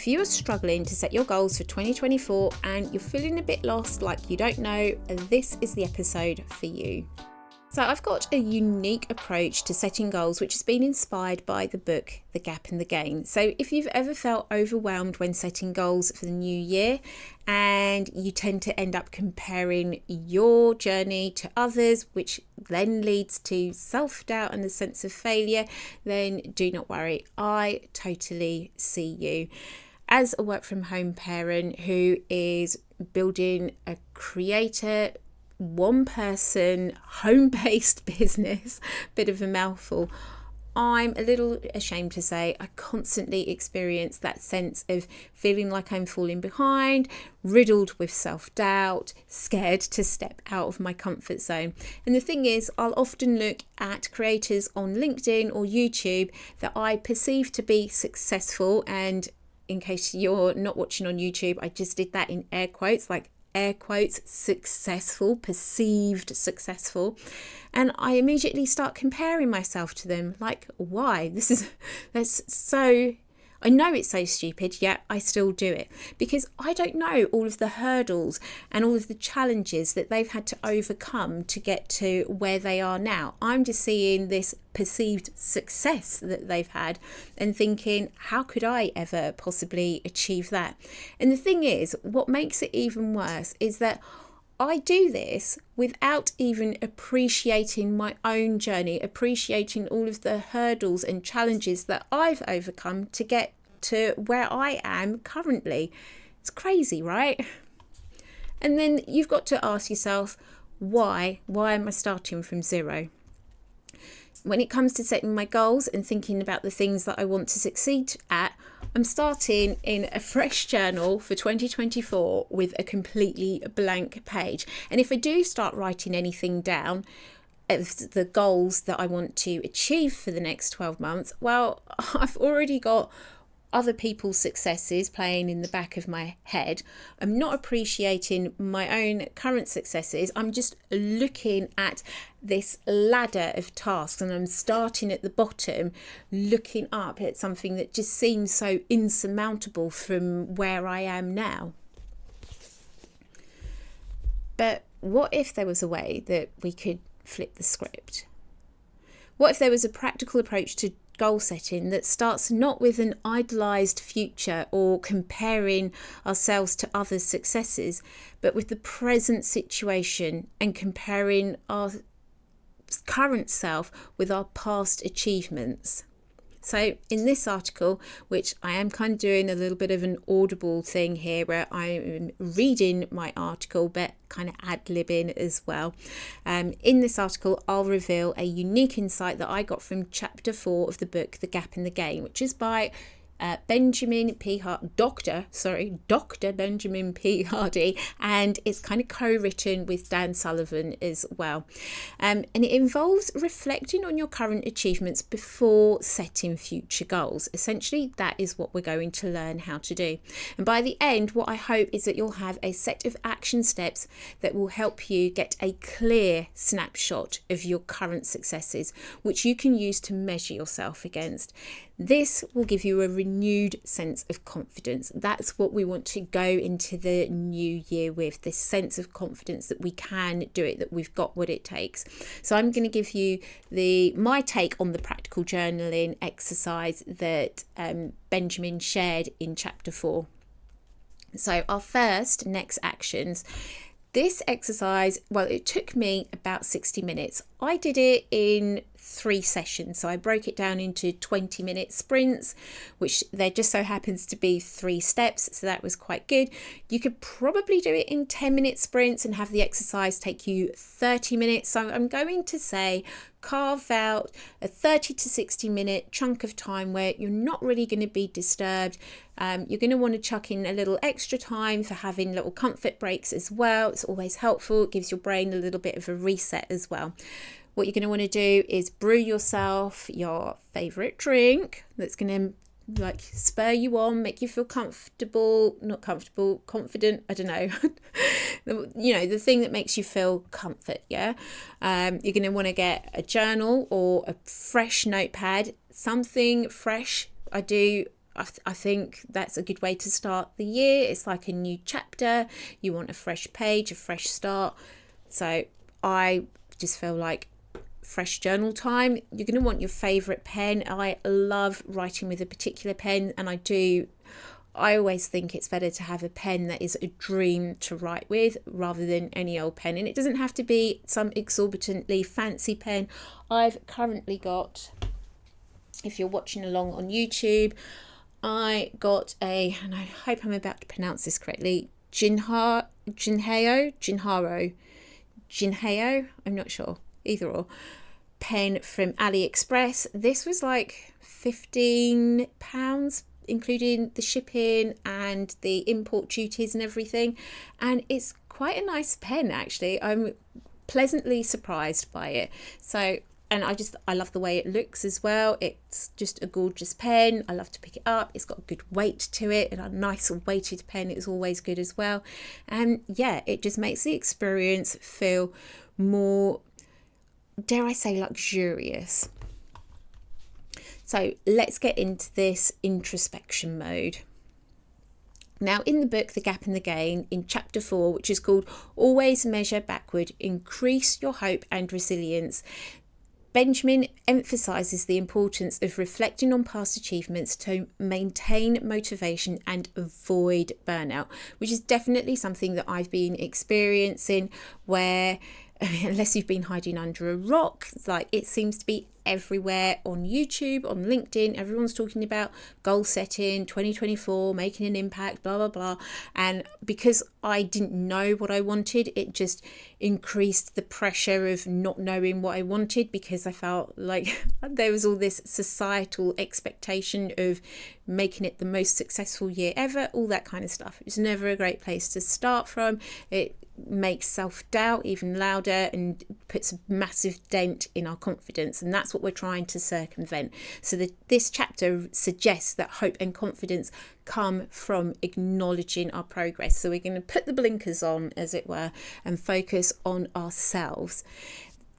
If you are struggling to set your goals for 2024 and you're feeling a bit lost, like you don't know, this is the episode for you. So I've got a unique approach to setting goals, which has been inspired by the book, The Gap and the Gain. So if you've ever felt overwhelmed when setting goals for the new year and you tend to end up comparing your journey to others, which then leads to self-doubt and a sense of failure, then do not worry. I totally see you. As a work from home parent who is building a creator, one person, home-based business, bit of a mouthful, I'm a little ashamed to say I constantly experience that sense of feeling like I'm falling behind, riddled with self-doubt, scared to step out of my comfort zone. And the thing is, I'll often look at creators on LinkedIn or YouTube that I perceive to be successful, and in case you're not watching on YouTube, I just did that in air quotes, like air quotes, successful, perceived successful, and I immediately start comparing myself to them. Like, why? That's so, I know it's so stupid, yet I still do it because I don't know all of the hurdles and all of the challenges that they've had to overcome to get to where they are now. I'm just seeing this perceived success that they've had and thinking, how could I ever possibly achieve that? And the thing is, what makes it even worse is that I do this without even appreciating my own journey, appreciating all of the hurdles and challenges that I've overcome to get to where I am currently. It's crazy, right? And then you've got to ask yourself, why? Why am I starting from zero? When it comes to setting my goals and thinking about the things that I want to succeed at, I'm starting in a fresh journal for 2024 with a completely blank page. And if I do start writing anything down, the goals that I want to achieve for the next 12 months, well, I've already got other people's successes playing in the back of my head. I'm not appreciating my own current successes. I'm just looking at this ladder of tasks and I'm starting at the bottom, looking up at something that just seems so insurmountable from where I am now. But what if there was a way that we could flip the script? What if there was a practical approach to goal setting that starts not with an idealized future or comparing ourselves to others' successes, but with the present situation and comparing our current self with our past achievements? So in this article, which I am kind of doing a little bit of an audible thing here where I'm reading my article but kind of ad-libbing as well. In this article, I'll reveal a unique insight that I got from chapter 4 of the book, The Gap and the Gain, which is by Dr. Benjamin P. Hardy, and it's kind of co-written with Dan Sullivan as well. And it involves reflecting on your current achievements before setting future goals. Essentially, that is what we're going to learn how to do. And by the end, what I hope is that you'll have a set of action steps that will help you get a clear snapshot of your current successes, which you can use to measure yourself against. This will give you a renewed sense of confidence. That's what we want to go into the new year with, this sense of confidence that we can do it, that we've got what it takes. So I'm going to give you my take on the practical journaling exercise that Benjamin shared in chapter 4. So our first next actions. This exercise, well, it took me about 60 minutes. I did it in 3 sessions. So I broke it down into 20-minute sprints, which there just so happens to be 3 steps. So that was quite good. You could probably do it in 10-minute sprints and have the exercise take you 30 minutes. So I'm going to say carve out a 30 to 60 minute chunk of time where you're not really going to be disturbed. You're going to want to chuck in a little extra time for having little comfort breaks as well. It's always helpful. It gives your brain a little bit of a reset as well. What you're going to want to do is brew yourself your favourite drink that's going to like spur you on, make you feel confident, I don't know. The thing that makes you feel comfort, yeah? You're going to want to get a journal or a fresh notepad, something fresh. I do I think that's a good way to start the year. It's like a new chapter. You want a fresh page, a fresh start. So I just feel like fresh journal time. You're going to want your favourite pen. I love writing with a particular pen, and I always think it's better to have a pen that is a dream to write with rather than any old pen. And it doesn't have to be some exorbitantly fancy pen. I've currently got, if you're watching along on YouTube, I got and I hope I'm about to pronounce this correctly, Jinhao, I'm not sure, either or, pen from AliExpress. This was like £15, including the shipping and the import duties and everything. And it's quite a nice pen, actually. I'm pleasantly surprised by it. So, and I love the way it looks as well. It's just a gorgeous pen. I love to pick it up. It's got a good weight to it, and a nice weighted pen is always good as well. And yeah, it just makes the experience feel more, dare I say, luxurious. So let's get into this introspection mode. Now, in the book, The Gap and the Gain, in chapter 4, which is called Always Measure Backward, Increase Your Hope and Resilience, Benjamin emphasises the importance of reflecting on past achievements to maintain motivation and avoid burnout, which is definitely something that I've been experiencing, where unless you've been hiding under a rock, like it seems to be everywhere on YouTube, on LinkedIn, everyone's talking about goal setting, 2024, making an impact, blah, blah, blah. And because I didn't know what I wanted, it just increased the pressure of not knowing what I wanted, because I felt like there was all this societal expectation of making it the most successful year ever, all that kind of stuff. It's never a great place to start from. It makes self-doubt even louder and puts a massive dent in our confidence, and that's what we're trying to circumvent. So this chapter suggests that hope and confidence come from acknowledging our progress. So we're going to put the blinkers on, as it were, and focus on ourselves.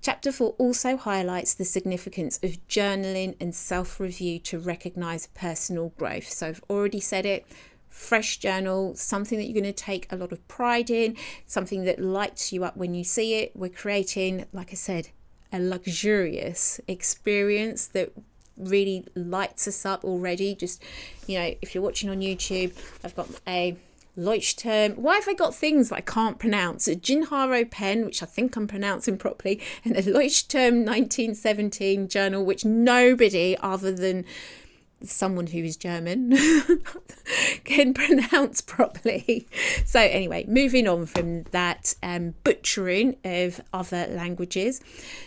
Chapter 4 also highlights the significance of journaling and self-review to recognise personal growth. So I've already said it. Fresh journal, something that you're going to take a lot of pride in, something that lights you up when you see it. We're creating, like I said, a luxurious experience that really lights us up already. Just, if you're watching on YouTube, I've got a Leuchtturm. Why have I got things that I can't pronounce? A Jinhao pen, which I think I'm pronouncing properly, and a Leuchtturm 1917 journal, which nobody other than someone who is German can pronounce properly. So anyway, moving on from that butchering of other languages.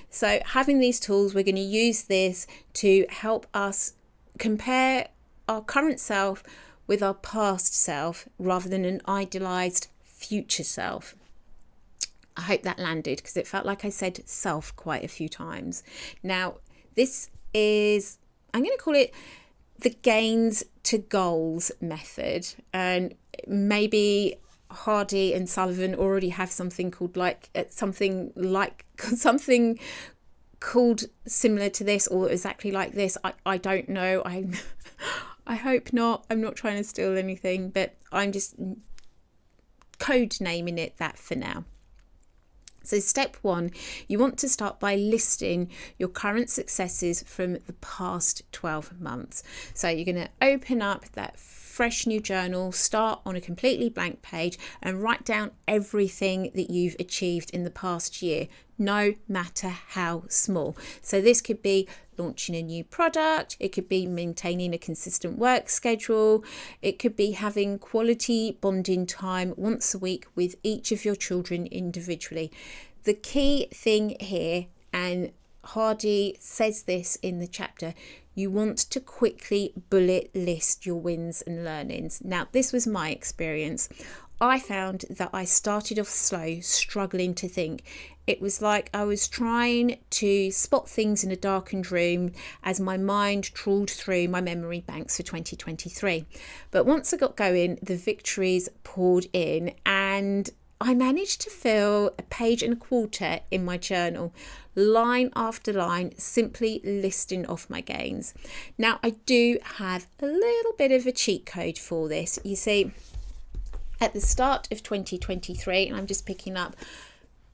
So having these tools, we're going to use this to help us compare our current self with our past self rather than an idealized future self. I hope that landed, because it felt like I said self quite a few times. Now, this is, I'm going to call it the gains to goals method, and maybe Hardy and Sullivan already have something called something called similar to this, or exactly like this. I don't know. I hope not. I'm not trying to steal anything, but I'm just code naming it that for now. So step 1, you want to start by listing your current successes from the past 12 months. So you're going to open up that fresh new journal, start on a completely blank page and write down everything that you've achieved in the past year, no matter how small. So this could be launching a new product, it could be maintaining a consistent work schedule, it could be having quality bonding time once a week with each of your children individually. The key thing here, and Hardy says this in the chapter, you want to quickly bullet list your wins and learnings. Now, this was my experience. I found that I started off slow, struggling to think. It was like I was trying to spot things in a darkened room as my mind trawled through my memory banks for 2023. But once I got going, the victories poured in, and I managed to fill a page and a quarter in my journal, line after line, simply listing off my gains. Now, I do have a little bit of a cheat code for this. You see, at the start of 2023, and I'm just picking up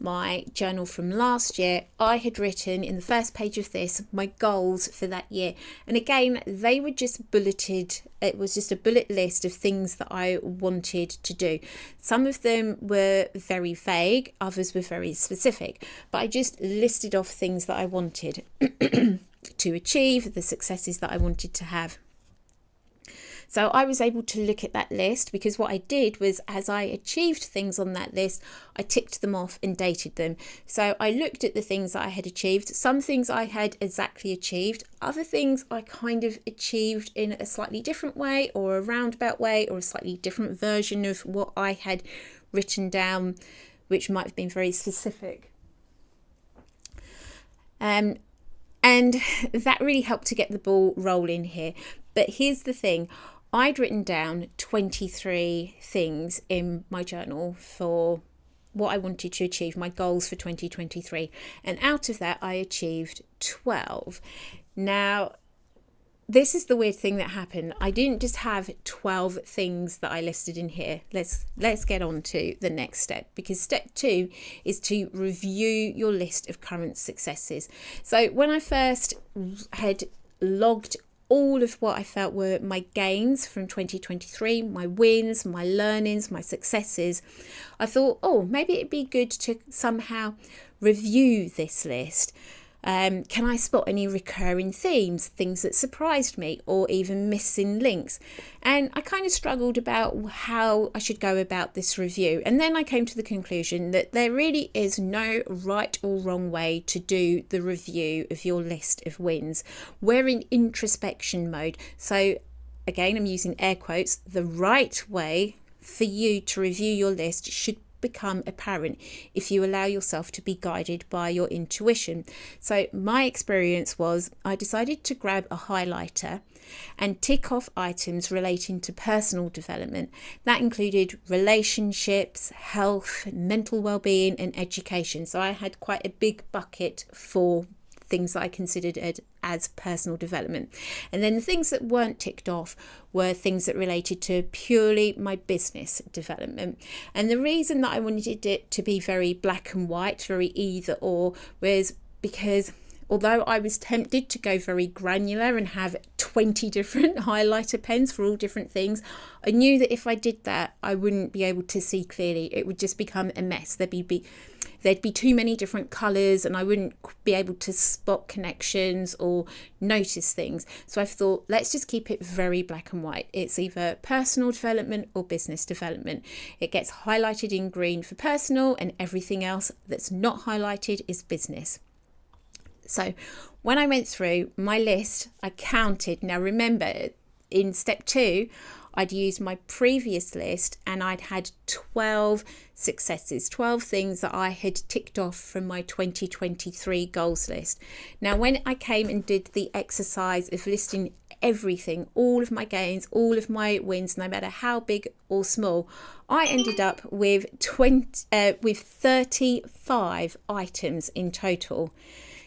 my journal from last year, I had written in the first page of this my goals for that year. And again, they were just bulleted. It was just a bullet list of things that I wanted to do. Some of them were very vague, others were very specific, but I just listed off things that I wanted to achieve, the successes that I wanted to have. So I was able to look at that list, because what I did was, as I achieved things on that list, I ticked them off and dated them. So I looked at the things that I had achieved. Some things I had exactly achieved. Other things I kind of achieved in a slightly different way, or a roundabout way, or a slightly different version of what I had written down, which might have been very specific. And that really helped to get the ball rolling here. But here's the thing. I'd written down 23 things in my journal for what I wanted to achieve, my goals for 2023. And out of that, I achieved 12. Now, this is the weird thing that happened. I didn't just have 12 things that I listed in here. Let's get on to the next step, because step 2 is to review your list of current successes. So when I first had logged all of what I felt were my gains from 2023, my wins, my learnings, my successes, I thought, maybe it'd be good to somehow review this list. Can I spot any recurring themes, things that surprised me, or even missing links? And I kind of struggled about how I should go about this review. And then I came to the conclusion that there really is no right or wrong way to do the review of your list of wins. We're in introspection mode. So again, I'm using air quotes. The right way for you to review your list should become apparent if you allow yourself to be guided by your intuition. So my experience was, I decided to grab a highlighter and tick off items relating to personal development. That included relationships, health, mental well-being, and education. So I had quite a big bucket for things that I considered as personal development. And then the things that weren't ticked off were things that related to purely my business development. And the reason that I wanted it to be very black and white, very either or, was because although I was tempted to go very granular and have 20 different highlighter pens for all different things, I knew that if I did that, I wouldn't be able to see clearly. It would just become a mess. There'd be too many different colours, and I wouldn't be able to spot connections or notice things. So I thought, let's just keep it very black and white. It's either personal development or business development. It gets highlighted in green for personal, and everything else that's not highlighted is business. So when I went through my list, I counted. Now remember, in step 2, I'd used my previous list and I'd had 12 successes, 12 things that I had ticked off from my 2023 goals list. Now, when I came and did the exercise of listing everything, all of my gains, all of my wins, no matter how big or small, I ended up with 35 items in total.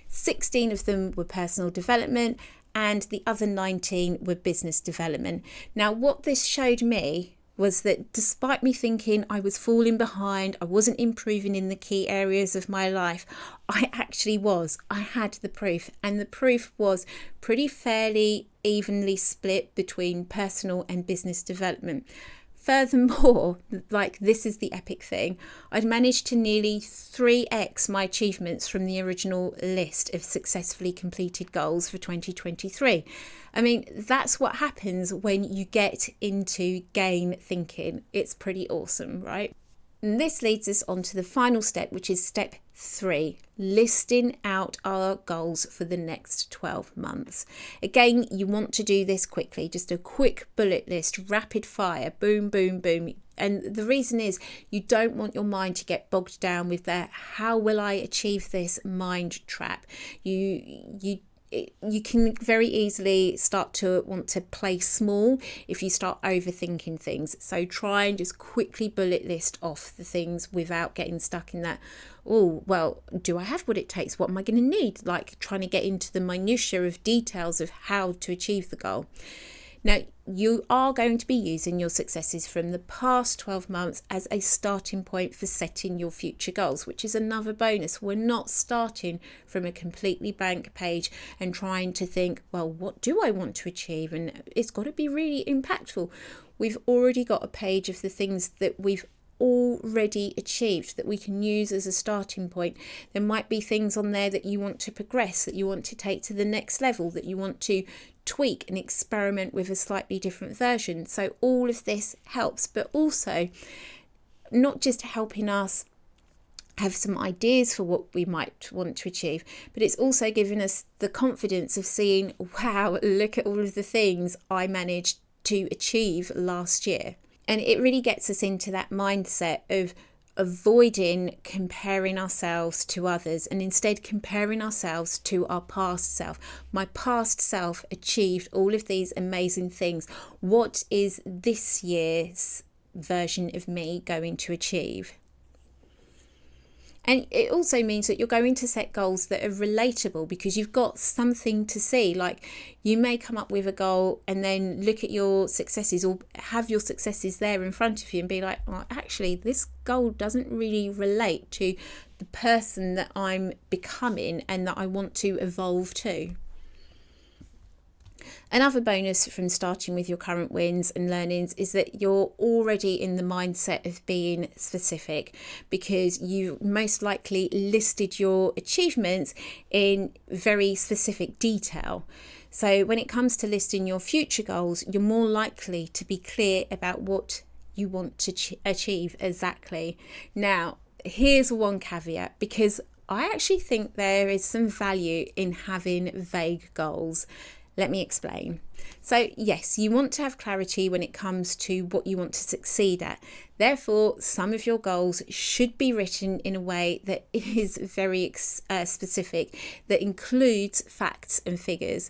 16 of them were personal development, and the other 19 were business development. Now, what this showed me was that despite me thinking I was falling behind, I wasn't improving in the key areas of my life, I actually was. I had the proof, and the proof was pretty fairly evenly split between personal and business development. Furthermore, this is the epic thing, I'd managed to nearly 3x my achievements from the original list of successfully completed goals for 2023. I mean, that's what happens when you get into gain thinking. It's pretty awesome, right? And this leads us on to the final step, which is step 3, listing out our goals for the next 12 months. Again, you want to do this quickly, just a quick bullet list, rapid fire, boom, boom, boom. And the reason is you don't want your mind to get bogged down with the how will I achieve this mind trap. You you can very easily start to want to play small if you start overthinking things. So try and just quickly bullet list off the things without getting stuck in that, oh, well, do I have what it takes? What am I going to need? Like trying to get into the minutiae of details of how to achieve the goal. Now, you are going to be using your successes from the past 12 months as a starting point for setting your future goals, which is another bonus. We're not starting from a completely blank page and trying to think, well, what do I want to achieve? And it's got to be really impactful. We've already got a page of the things that we've already achieved that we can use as a starting point. There might be things on there that you want to progress, that you want to take to the next level, that you want to tweak and experiment with a slightly different version. So all of this helps, but also not just helping us have some ideas for what we might want to achieve, but it's also giving us the confidence of seeing, wow, look at all of the things I managed to achieve last year. And it really gets us into that mindset of avoiding comparing ourselves to others and instead comparing ourselves to our past self. My past self achieved all of these amazing things. What is this year's version of me going to achieve? And it also means that you're going to set goals that are relatable because you've got something to see. Like you may come up with a goal and then look at your successes or have your successes there in front of you and be like, well, actually, this goal doesn't really relate to the person that I'm becoming and that I want to evolve to. Another bonus from starting with your current wins and learnings is that you're already in the mindset of being specific because you most likely listed your achievements in very specific detail. So when it comes to listing your future goals, you're more likely to be clear about what you want to achieve exactly. Now, here's one caveat, because I actually think there is some value in having vague goals. Let me explain. So yes, you want to have clarity when it comes to what you want to succeed at. Therefore, some of your goals should be written in a way that is very specific, that includes facts and figures.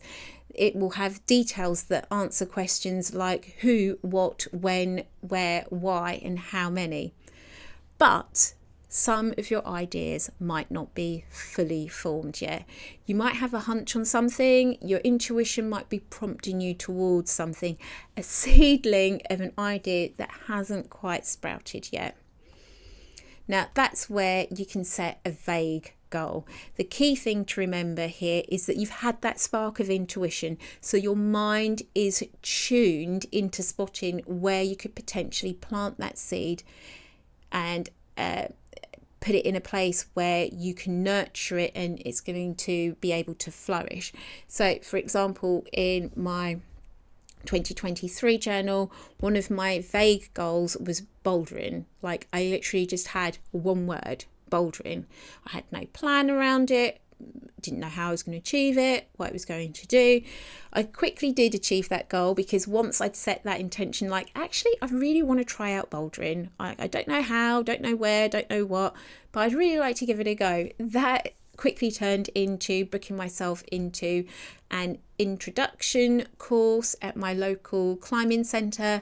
It will have details that answer questions like who, what, when, where, why, and how many. But some of your ideas might not be fully formed yet. You might have a hunch on something, your intuition might be prompting you towards something, a seedling of an idea that hasn't quite sprouted yet. Now, that's where you can set a vague goal. The key thing to remember here is that you've had that spark of intuition, so your mind is tuned into spotting where you could potentially plant that seed and put it in a place where you can nurture it and it's going to be able to flourish. So, for example, in my 2023 journal, one of my vague goals was bouldering. Like I literally just had one word, bouldering. I had no plan around it, didn't know how I was going to achieve it, what I was going to do. I quickly did achieve that goal because once I'd set that intention, like actually I really want to try out bouldering. I don't know how, don't know where, don't know what, but I'd really like to give it a go. That quickly turned into booking myself into an introduction course at my local climbing centre.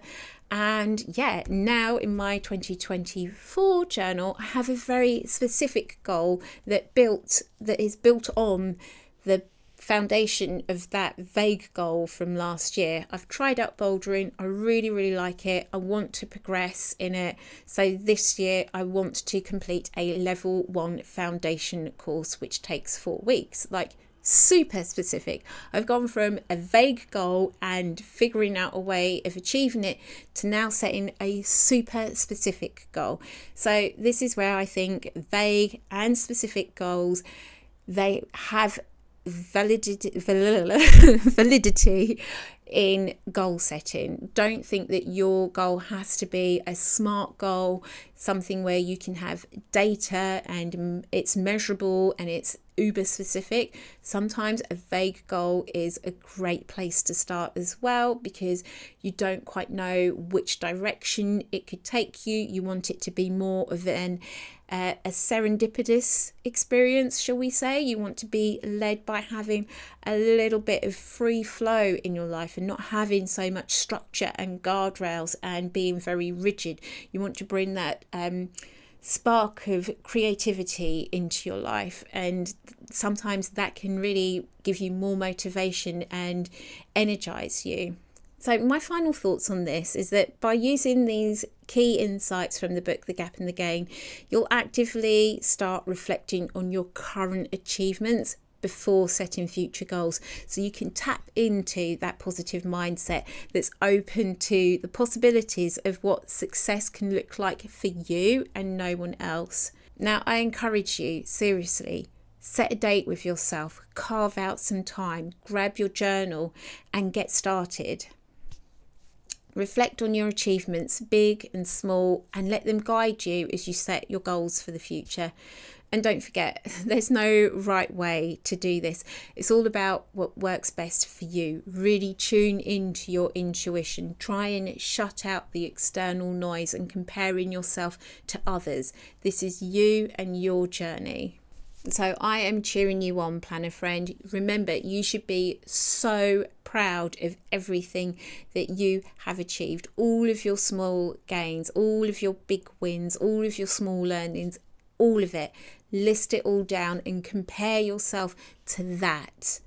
And yeah, now in my 2024 journal, I have a very specific goal that is built on the foundation of that vague goal from last year. I've tried out bouldering. I really, really like it. I want to progress in it. So this year I want to complete a level 1 foundation course, which takes 4 weeks. Like super specific. I've gone from a vague goal and figuring out a way of achieving it to now setting a super specific goal. So this is where I think vague and specific goals, they have validity in goal setting. Don't think that your goal has to be a SMART goal, something where you can have data and it's measurable and it's uber specific. Sometimes a vague goal is a great place to start as well, because you don't quite know which direction it could take you. You want it to be more of a serendipitous experience, shall we say. You want to be led by having a little bit of free flow in your life and not having so much structure and guardrails and being very rigid. You want to bring that spark of creativity into your life, and sometimes that can really give you more motivation and energize you. So my final thoughts on this is that by using these key insights from the book, The Gap and the Gain, you'll actively start reflecting on your current achievements before setting future goals. So you can tap into that positive mindset that's open to the possibilities of what success can look like for you and no one else. Now, I encourage you, seriously, set a date with yourself, carve out some time, grab your journal and get started. Reflect on your achievements, big and small, and let them guide you as you set your goals for the future. And don't forget, there's no right way to do this. It's all about what works best for you. Really tune into your intuition. Try and shut out the external noise and comparing yourself to others. This is you and your journey. So I am cheering you on, planner friend. Remember, you should be so proud of everything that you have achieved. All of your small gains, all of your big wins, all of your small learnings, all of it. List it all down and compare yourself to that.